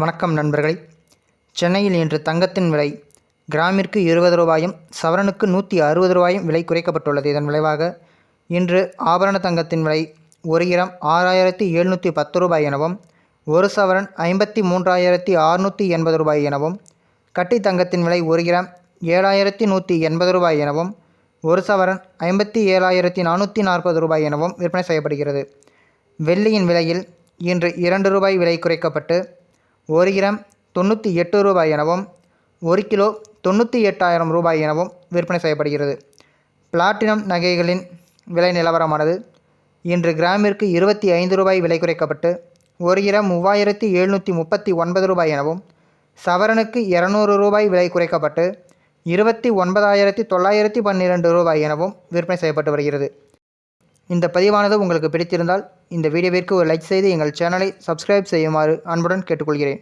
வணக்கம் நண்பர்களே. சென்னையில் இன்று தங்கத்தின் விலை கிராமிற்கு 20 ரூபாயும் சவரனுக்கு 160 ரூபாயும் விலை குறைக்கப்பட்டுள்ளது. இதன் விளைவாக இன்று ஆபரண தங்கத்தின் விலை 1 கிராம் 6710 ரூபாய் எனவும் 1 சவரன் 53,680 ரூபாய் எனவும், கட்டி தங்கத்தின் விலை 1 கிராம் 7180 ரூபாய் எனவும் 1 சவரன் 57,440 ரூபாய் எனவும் விற்பனை செய்யப்படுகிறது. வெள்ளியின் விலையில் இன்று 2 ரூபாய் விலை குறைக்கப்பட்டு 1 கிராம் 98 ரூபாய் எனவும் 1 கிலோ 98,000 ரூபாய் எனவும் விற்பனை செய்யப்படுகிறது. பிளாட்டினம் நகைகளின் விலை நிலவரமானது இன்று கிராமிற்கு 25 ரூபாய் விலை குறைக்கப்பட்டு 1 கிராம் 3739 ரூபாய் எனவும், சவரனுக்கு 200 ரூபாய் விலை குறைக்கப்பட்டு 29,912 ரூபாய் எனவும் விற்பனை செய்யப்பட்டு வருகிறது. இந்த பதிவானது உங்களுக்கு பிடித்திருந்தால் இந்த வீடியோவிற்கு ஒரு லைக் செய்து எங்கள் சேனலை சப்ஸ்கிரைப் செய்யுமாறு அன்புடன் கேட்டுக்கொள்கிறேன்.